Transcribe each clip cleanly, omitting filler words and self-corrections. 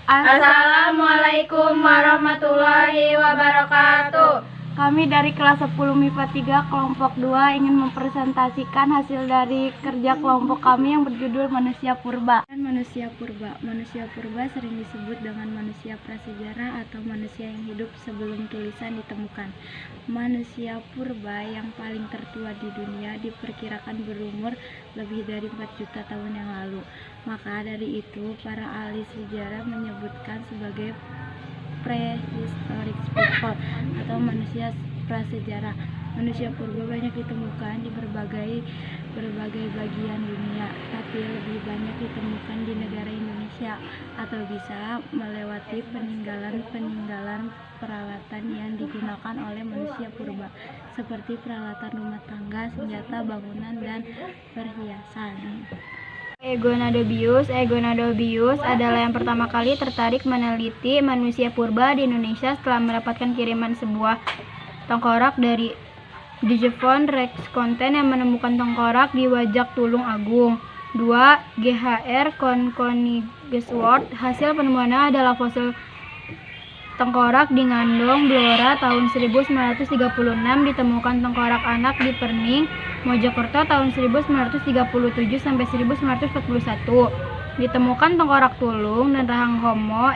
Assalamualaikum warahmatullahi wabarakatuh. Kami dari kelas 10 MIPA 3 kelompok 2 ingin mempresentasikan hasil dari kerja kelompok kami yang berjudul Manusia Purba. Manusia purba sering disebut dengan manusia prasejarah atau manusia yang hidup sebelum tulisan ditemukan. Manusia purba yang paling tertua di dunia diperkirakan berumur lebih dari 4 juta tahun yang lalu. Maka dari itu, para ahli sejarah menyebutkan sebagai prehistoric people atau manusia prasejarah. Manusia purba banyak ditemukan di berbagai bagian dunia, tapi lebih banyak ditemukan di negara Indonesia, atau bisa melewati peninggalan peralatan yang digunakan oleh manusia purba, seperti peralatan rumah tangga, senjata, bangunan, dan perhiasan. Egonadobius adalah yang pertama kali tertarik meneliti manusia purba di Indonesia setelah mendapatkan kiriman sebuah tengkorak dari Digevon Rex Conten yang menemukan tengkorak di Wajak Tulung Agung. 2. GHR Conconigesworth. Hasil penemuannya adalah fosil tengkorak di Ngandong, Blora tahun 1936, ditemukan tengkorak anak di Perning, Mojokerto tahun 1937 sampai 1941. Ditemukan tengkorak tulung dan rahang Homo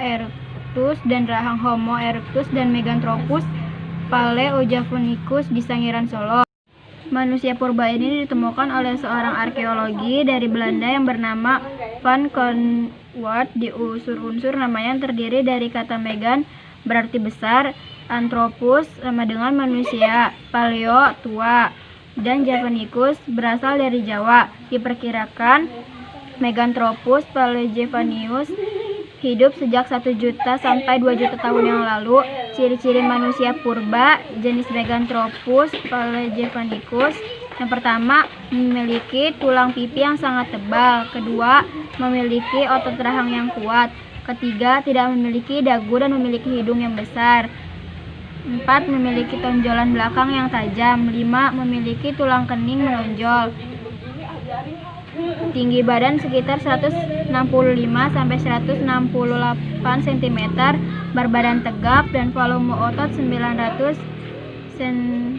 erectus dan Meganthropus Paleojavanicus di Sangiran, Solo. Manusia purba ini ditemukan oleh seorang arkeologi dari Belanda yang bernama Van Conwoord. Di unsur-unsur namanya terdiri dari kata Megan berarti besar, Anthropus sama dengan manusia, Paleo tua, dan Javanicus berasal dari Jawa. Diperkirakan Meganthropus Paleojavanicus hidup sejak 1 juta sampai 2 juta tahun yang lalu. Ciri-ciri manusia purba jenis Meganthropus Paleojavanicus: yang pertama, memiliki tulang pipi yang sangat tebal. Kedua, memiliki otot rahang yang kuat. Ketiga, tidak memiliki dagu dan memiliki hidung yang besar. 4. Memiliki tonjolan belakang yang tajam. 5. Memiliki tulang kening menonjol. Tinggi badan sekitar 165 sampai 168 cm, berbadan tegap dan volume otot 900 cm.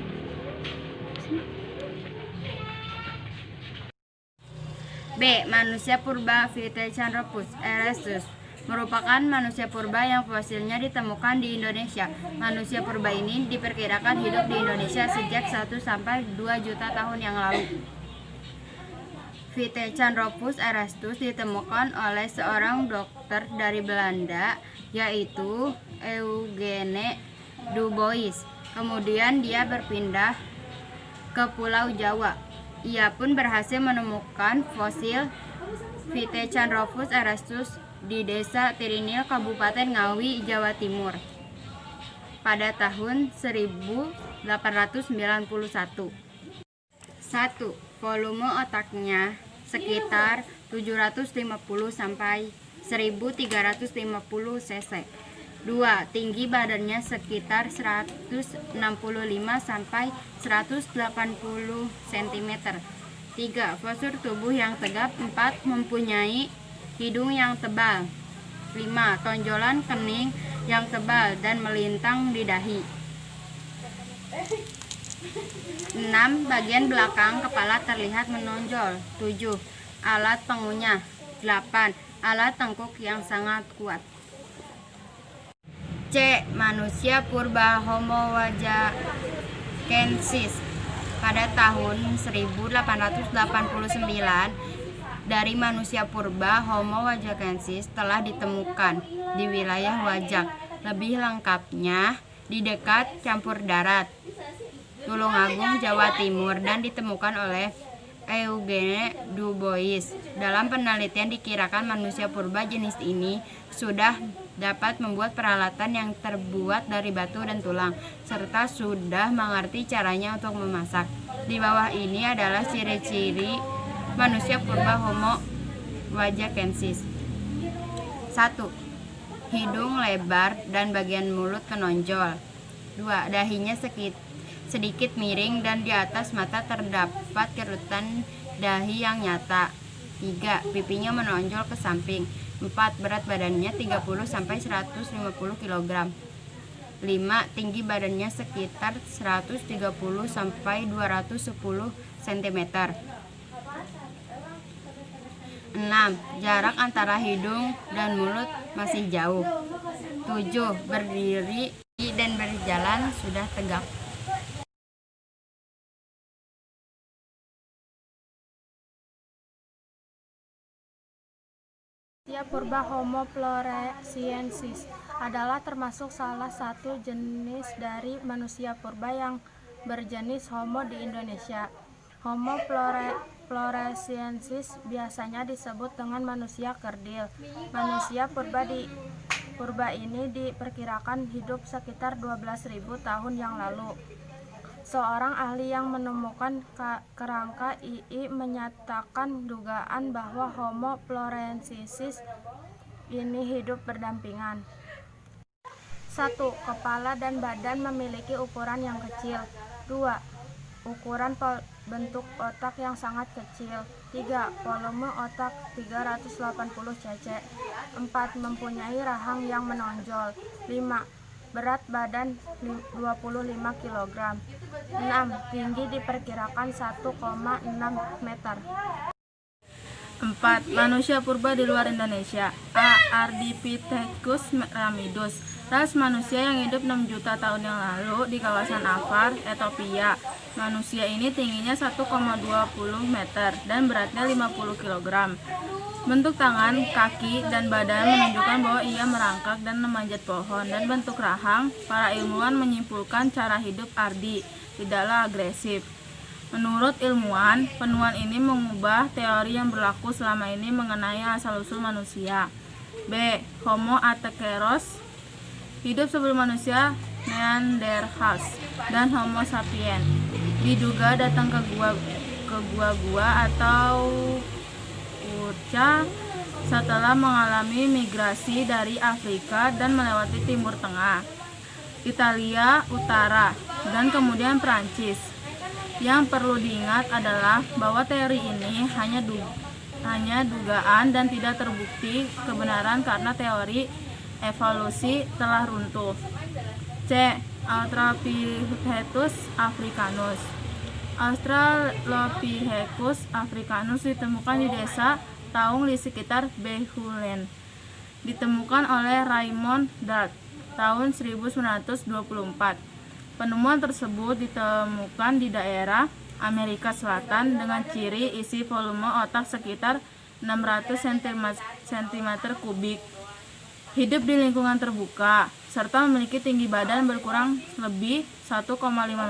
B. Manusia purba Vitecanthropus erectus merupakan manusia purba yang fosilnya ditemukan di Indonesia. Manusia purba ini diperkirakan hidup di Indonesia sejak 1 sampai 2 juta tahun yang lalu. Vitecanthropus erectus ditemukan oleh seorang dokter dari Belanda, yaitu Eugene Dubois. Kemudian dia berpindah ke Pulau Jawa. Ia pun berhasil menemukan fosil Vitecanthropus erectus di Desa Tirinil, Kabupaten Ngawi, Jawa Timur pada tahun 1891. 1. Volume otaknya sekitar 750 sampai 1350 cc. 2. Tinggi badannya sekitar 165 sampai 180 cm. 3. Postur tubuh yang tegap. 4. Mempunyai hidung yang tebal. 5. Tonjolan kening yang tebal dan melintang di dahi. 6. Bagian belakang kepala terlihat menonjol. 7. Alat pengunyah. 8. Alat tengkuk yang sangat kuat. C. Manusia purba Homo wajakensis. Pada tahun 1889, dari manusia purba Homo wajakensis telah ditemukan di wilayah Wajak. Lebih lengkapnya di dekat campur darat Tulung Agung, Jawa Timur, dan ditemukan oleh Eugene Dubois. Dalam penelitian dikirakan manusia purba jenis ini sudah dapat membuat peralatan yang terbuat dari batu dan tulang, serta sudah mengerti caranya untuk memasak. Di bawah ini adalah ciri-ciri manusia purba Homo wajakensis. 1. Hidung lebar dan bagian mulut menonjol. 2. Dahinya sedikit miring dan di atas mata terdapat kerutan dahi yang nyata. 3. Pipinya menonjol ke samping. 4. Berat badannya 30 sampai 150 kg. 5. Tinggi badannya sekitar 130 sampai 210 cm. 6. Jarak antara hidung dan mulut masih jauh. 7. Berdiri dan berjalan sudah tegak. Manusia purba Homo floresiensis adalah termasuk salah satu jenis dari manusia purba yang berjenis Homo di Indonesia. Homo floresiensis biasanya disebut dengan manusia kerdil. Manusia purba ini diperkirakan hidup sekitar 12.000 tahun yang lalu. Seorang ahli yang menemukan kerangka II menyatakan dugaan bahwa Homo floresiensis ini hidup berdampingan. 1. Kepala dan badan memiliki ukuran yang kecil. 2. Ukuran bentuk otak yang sangat kecil. 3. Volume otak 380 cc. 4. Mempunyai rahang yang menonjol. 5. Berat badan 25 kg. 6. Tinggi diperkirakan 1,6 meter. 4. Manusia purba di luar Indonesia. A. Ardipithecus ramidus, ras manusia yang hidup 6 juta tahun yang lalu di kawasan Afar, Ethiopia. Manusia ini tingginya 1,20 meter dan beratnya 50 kg. Bentuk tangan, kaki, dan badan menunjukkan bahwa ia merangkak dan memanjat pohon, dan bentuk rahang, para ilmuwan menyimpulkan cara hidup Ardi tidaklah agresif. Menurut ilmuwan, penemuan ini mengubah teori yang berlaku selama ini mengenai asal-usul manusia. B. Homo erectus hidup sebelum manusia Neanderthals dan Homo sapiens diduga datang ke gua-gua atau setelah mengalami migrasi dari Afrika dan melewati Timur Tengah, Italia Utara, dan kemudian Prancis. Yang perlu diingat adalah bahwa teori ini hanya dugaan dan tidak terbukti kebenaran karena teori evolusi telah runtuh. C. Australopithecus africanus. Australopithecus africanus ditemukan di desa Taung di sekitar Behulen. Ditemukan oleh Raymond Dart tahun 1924. Penemuan tersebut ditemukan di daerah Amerika Selatan dengan ciri isi volume otak sekitar 600 cm kubik. Hidup di lingkungan terbuka serta memiliki tinggi badan berkurang lebih 1,5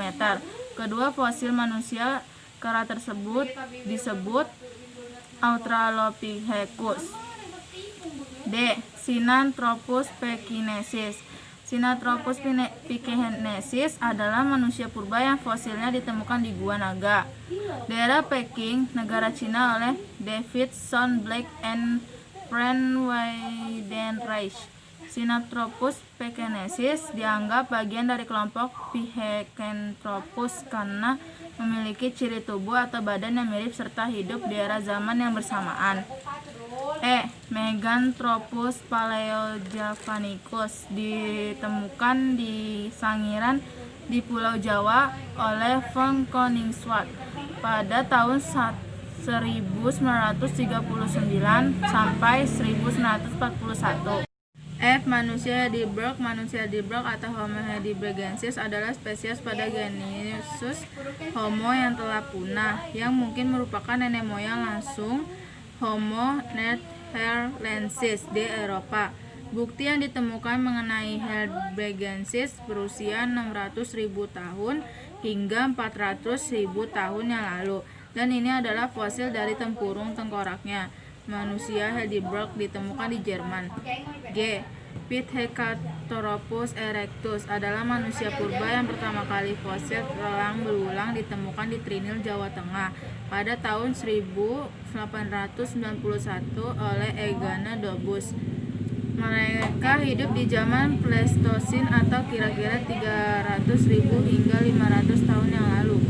meter. Kedua fosil manusia kera tersebut disebut Australopithecus. D. Sinanthropus pekinensis. Sinanthropus pekinensis adalah manusia purba yang fosilnya ditemukan di Gua Naga, daerah Peking, negara Cina oleh David Black and Frank Weidenreich. Sinanthropus pekinensis dianggap bagian dari kelompok Pithecanthropus karena memiliki ciri tubuh atau badan yang mirip serta hidup di era zaman yang bersamaan. E. Meganthropus paleojavanicus ditemukan di Sangiran di Pulau Jawa oleh von Koningswald pada tahun 1939 sampai 1941. F. Manusia Heidelberg. Manusia Heidelberg atau Homo heidelbergensis adalah spesies pada genus Homo yang telah punah, yang mungkin merupakan nenek moyang langsung Homo neanderthalensis di Eropa. Bukti yang ditemukan mengenai heidelbergensis berusia 600.000 tahun hingga 400.000 tahun yang lalu, dan ini adalah fosil dari tempurung tengkoraknya. Manusia Heidelberg ditemukan di Jerman. G. Pithecanthropus erectus adalah manusia purba yang pertama kali fosil telang belulang ditemukan di Trinil, Jawa Tengah pada tahun 1891 oleh Eugene Dobus. Mereka hidup di zaman Pleistosen atau kira-kira 300.000 hingga 500 tahun yang lalu.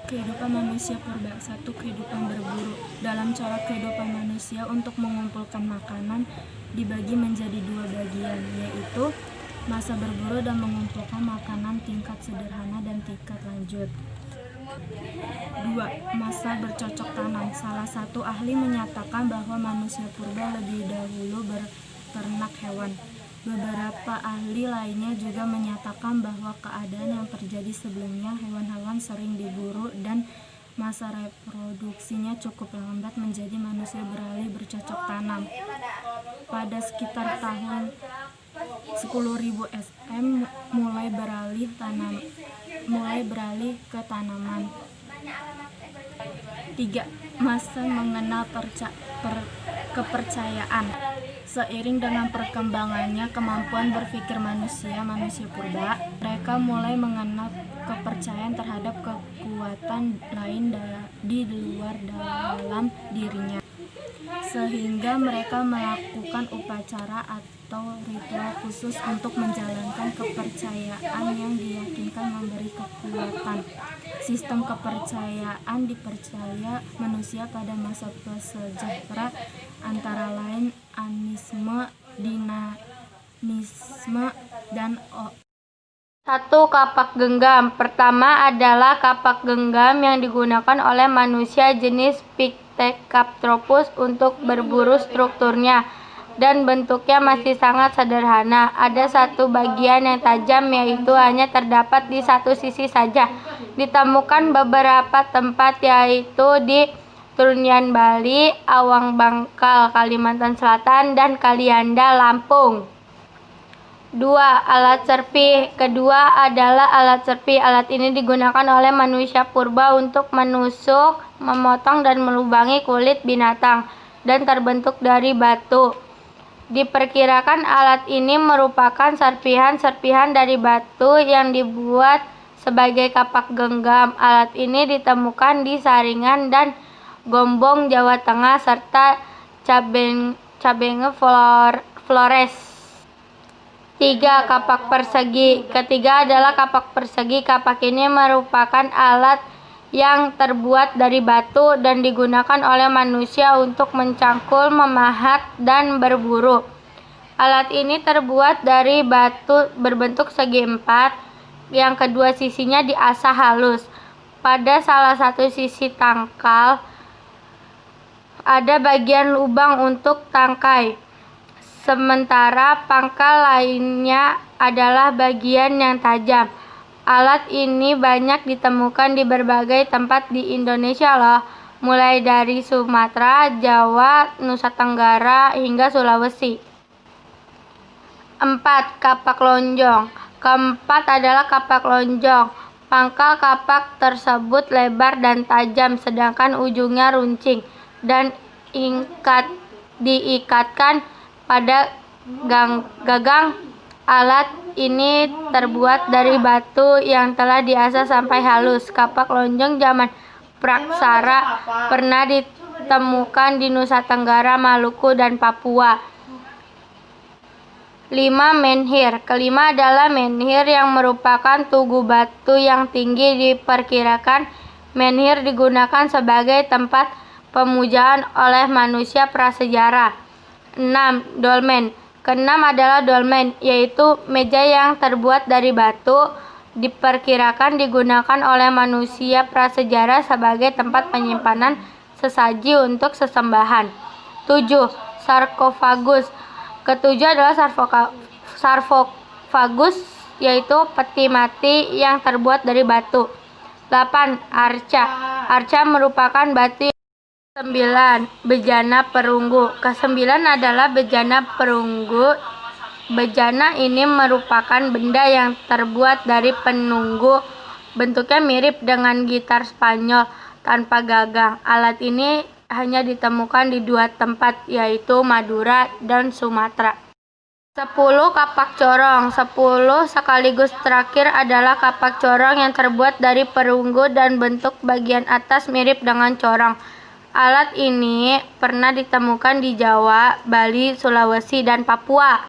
Kehidupan Apa manusia purba? 1. Kehidupan berburu. Dalam cara kehidupan manusia untuk mengumpulkan makanan dibagi menjadi 2 bagian, yaitu masa berburu dan mengumpulkan makanan tingkat sederhana dan tingkat lanjut. 2. Masa bercocok tanam. Salah satu ahli menyatakan bahwa manusia purba lebih dahulu berternak hewan. Beberapa ahli lainnya juga menyatakan bahwa keadaan yang terjadi sebelumnya, hewan-hewan sering diburu dan masa reproduksinya cukup lambat, menjadi manusia beralih bercocok tanam. Pada sekitar tahun 10.000 SM mulai beralih ke tanaman. 3. Masa mengenal kepercayaan. Seiring dengan perkembangannya kemampuan berpikir manusia purba, mereka mulai mengenal kepercayaan terhadap kekuatan lain di luar dalam dirinya, sehingga mereka melakukan upacara atau ritual khusus untuk menjalankan kepercayaan yang diyakinkan memberi kekuatan. Sistem kepercayaan dipercaya manusia pada masa prasejarah antara lain animisme, dinamisme, dan 1. Kapak genggam. Pertama adalah kapak genggam yang digunakan oleh manusia jenis Pithecanthropus untuk berburu. Strukturnya dan bentuknya masih sangat sederhana. Ada satu bagian yang tajam, yaitu hanya terdapat di satu sisi saja. Ditemukan beberapa tempat, yaitu di Trunyan, Bali, Awang Bangkal, Kalimantan Selatan, dan Kalianda, Lampung. 2. Alat serpi. Kedua adalah alat serpi. Alat ini digunakan oleh manusia purba untuk menusuk, memotong, dan melubangi kulit binatang dan terbentuk dari batu. Diperkirakan alat ini merupakan serpihan-serpihan dari batu yang dibuat sebagai kapak genggam. Alat ini ditemukan di Saringan dan Gombong, Jawa Tengah, serta Cabenge, Flores. 3. Kapak persegi. Ketiga adalah kapak persegi. Kapak ini merupakan alat yang terbuat dari batu dan digunakan oleh manusia untuk mencangkul, memahat, dan berburu. Alat ini terbuat dari batu berbentuk segi 4, yang kedua sisinya diasah halus. Pada salah satu sisi tangkal ada bagian lubang untuk tangkai, sementara pangkal lainnya adalah bagian yang tajam. Alat ini banyak ditemukan di berbagai tempat di Indonesia loh, mulai dari Sumatera, Jawa, Nusa Tenggara, hingga Sulawesi. 4. Kapak lonjong. Keempat adalah kapak lonjong. Pangkal kapak tersebut lebar dan tajam, sedangkan ujungnya runcing dan diikatkan pada gagang. Alat ini terbuat dari batu yang telah diasah sampai halus. Kapak lonjong zaman praksara pernah ditemukan di Nusa Tenggara, Maluku, dan Papua. 5. Menhir. Kelima adalah menhir, yang merupakan tugu batu yang tinggi. Diperkirakan menhir digunakan sebagai tempat pemujaan oleh manusia prasejarah. 6. Dolmen. Keenam adalah dolmen, yaitu meja yang terbuat dari batu. Diperkirakan digunakan oleh manusia prasejarah sebagai tempat penyimpanan sesaji untuk sesembahan. 7. Sarkofagus. Ketujuh adalah sarkofagus, yaitu peti mati yang terbuat dari batu. 8. Arca. Arca merupakan batu. 9. Bejana perunggu. Kesembilan adalah bejana perunggu. Bejana ini merupakan benda yang terbuat dari penunggu. Bentuknya mirip dengan gitar Spanyol tanpa gagang. Alat ini hanya ditemukan di 2 tempat, yaitu Madura dan Sumatera. 10. Kapak corong. 10 sekaligus terakhir adalah kapak corong yang terbuat dari perunggu dan bentuk bagian atas mirip dengan corong. Alat ini pernah ditemukan di Jawa, Bali, Sulawesi, dan Papua.